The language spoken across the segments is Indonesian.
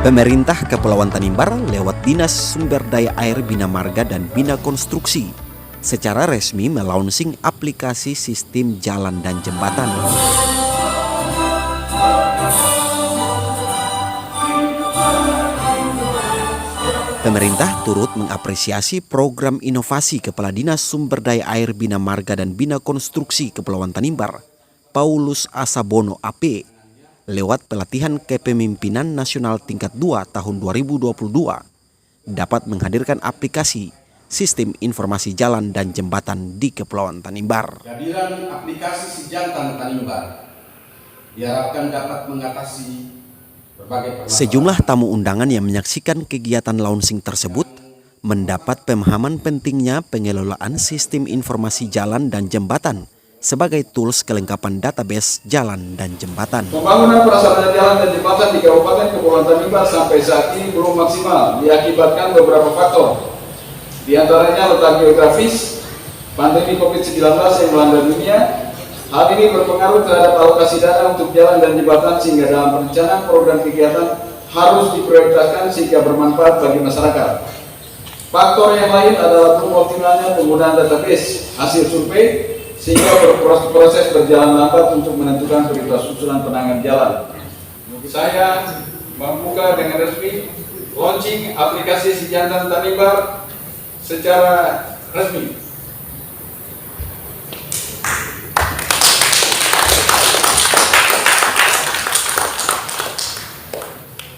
Pemerintah Kepulauan Tanimbar lewat Dinas Sumber Daya Air Bina Marga dan Bina Konstruksi secara resmi melaunching aplikasi sistem jalan dan jembatan. Pemerintah turut mengapresiasi program inovasi Kepala Dinas Sumber Daya Air Bina Marga dan Bina Konstruksi Kepulauan Tanimbar, Paulus Asabono AP, lewat pelatihan kepemimpinan nasional tingkat 2 tahun 2022 dapat menghadirkan aplikasi sistem informasi jalan dan jembatan di Kepulauan Tanimbar. Kehadiran aplikasi Sijatan Tanimbar diharapkan dapat mengatasi berbagai permasalahan. Sejumlah tamu undangan yang menyaksikan kegiatan launching tersebut mendapat pemahaman pentingnya pengelolaan sistem informasi jalan dan jembatan sebagai tools kelengkapan database jalan dan jembatan. Pembangunan prasarana jalan dan jembatan di Kabupaten Kepulauan Tanimbar sampai saat ini belum maksimal diakibatkan beberapa faktor. Di antaranya letak geografis, pandemi COVID-19 yang melanda dunia. Hal ini berpengaruh terhadap alokasi dana untuk jalan dan jembatan sehingga dalam perencanaan program kegiatan harus diprioritaskan sehingga bermanfaat bagi masyarakat. Faktor yang lain adalah belum optimalnya penggunaan database hasil survei sehingga proses berjalan lambat untuk menentukan prioritas usulan penanganan jalan. Saya membuka dengan resmi launching aplikasi Sijatan Tanimbar secara resmi.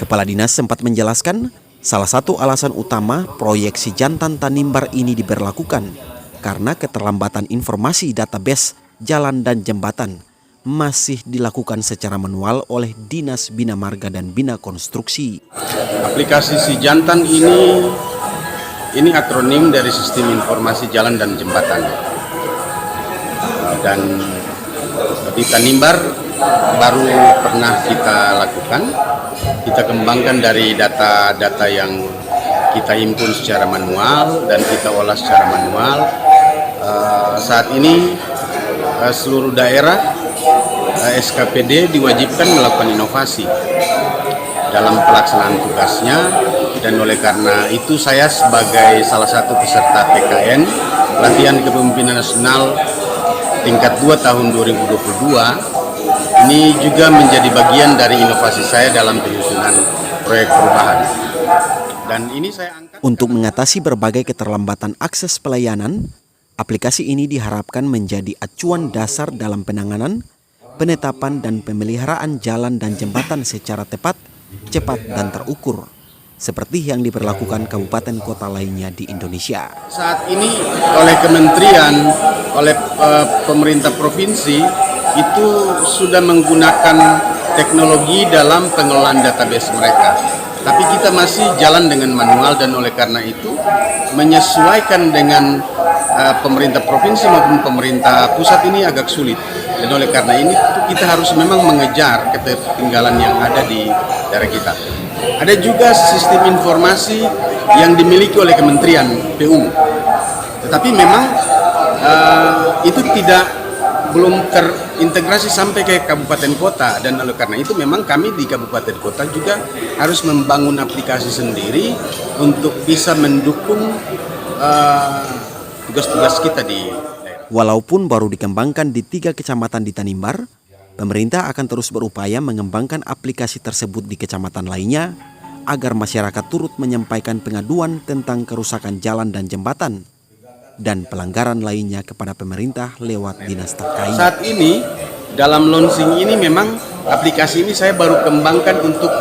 Kepala Dinas sempat menjelaskan salah satu alasan utama proyek Sijatan Tanimbar ini diberlakukan karena keterlambatan informasi database jalan dan jembatan masih dilakukan secara manual oleh Dinas Bina Marga dan Bina Konstruksi. Aplikasi Sijatan ini akronim dari Sistem Informasi Jalan dan Jembatan. Dan di Tanimbar baru pernah kita lakukan. Kita kembangkan dari data-data yang kita himpun secara manual dan kita olah secara manual. Saat ini seluruh daerah SKPD diwajibkan melakukan inovasi dalam pelaksanaan tugasnya, dan oleh karena itu saya sebagai salah satu peserta PKN Latihan Kepemimpinan Nasional tingkat 2 tahun 2022 ini juga menjadi bagian dari inovasi saya dalam penyusunan proyek perubahan. Dan ini saya angkat untuk mengatasi berbagai keterlambatan akses pelayanan, aplikasi ini diharapkan menjadi acuan dasar dalam penanganan, penetapan dan pemeliharaan jalan dan jembatan secara tepat, cepat dan terukur, seperti yang diberlakukan kabupaten kota lainnya di Indonesia. Saat ini oleh kementerian, oleh pemerintah provinsi itu sudah menggunakan teknologi dalam pengelolaan database mereka. Tapi kita masih jalan dengan manual, dan oleh karena itu menyesuaikan dengan pemerintah provinsi maupun pemerintah pusat ini agak sulit. Dan oleh karena ini kita harus memang mengejar ketertinggalan yang ada di daerah kita. Ada juga sistem informasi yang dimiliki oleh Kementerian PU. Tetapi memang itu belum terintegrasi sampai ke kabupaten kota, dan oleh karena itu memang kami di kabupaten kota juga harus membangun aplikasi sendiri untuk bisa mendukung tugas-tugas kita di daerah. Walaupun baru dikembangkan di 3 kecamatan di Tanimbar, pemerintah akan terus berupaya mengembangkan aplikasi tersebut di kecamatan lainnya agar masyarakat turut menyampaikan pengaduan tentang kerusakan jalan dan jembatan dan pelanggaran lainnya kepada pemerintah lewat dinas terkait. Saat ini dalam launching ini memang aplikasi ini saya baru kembangkan untuk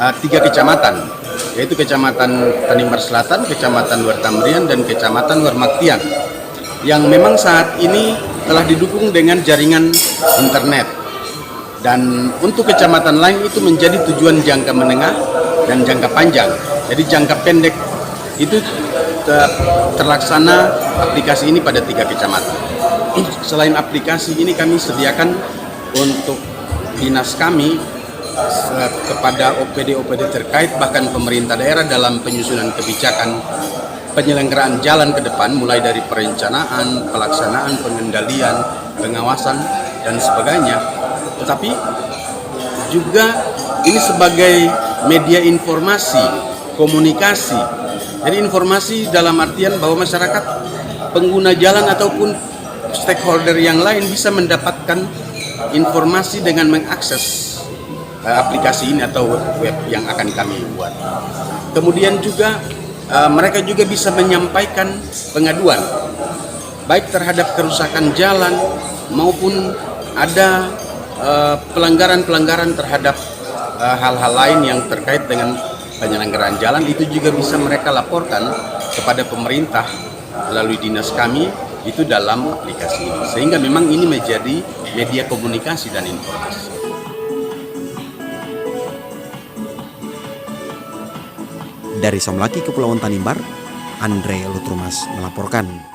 3 kecamatan, yaitu Kecamatan Tanimbar Selatan, Kecamatan Luar Tamrian, dan Kecamatan Luar Maktian, yang memang saat ini telah didukung dengan jaringan internet. Dan untuk kecamatan lain itu menjadi tujuan jangka menengah dan jangka panjang. Jadi jangka pendek itu terlaksana aplikasi ini pada 3 kecamatan. Selain aplikasi ini kami sediakan untuk dinas kami kepada OPD-OPD terkait, bahkan pemerintah daerah dalam penyusunan kebijakan penyelenggaraan jalan ke depan, mulai dari perencanaan, pelaksanaan, pengendalian, pengawasan, dan sebagainya. Tetapi juga ini sebagai media informasi, komunikasi. Jadi informasi dalam artian bahwa masyarakat, pengguna jalan ataupun stakeholder yang lain bisa mendapatkan informasi dengan mengakses aplikasi ini atau web yang akan kami buat. Kemudian juga mereka juga bisa menyampaikan pengaduan, baik terhadap kerusakan jalan maupun ada pelanggaran-pelanggaran terhadap hal-hal lain yang terkait dengan penyelenggaraan jalan. Itu juga bisa mereka laporkan kepada pemerintah melalui dinas kami itu dalam aplikasi ini. Sehingga memang ini menjadi media komunikasi dan informasi. Dari Samlaki, Kepulauan Tanimbar, Andre Lutrumas melaporkan.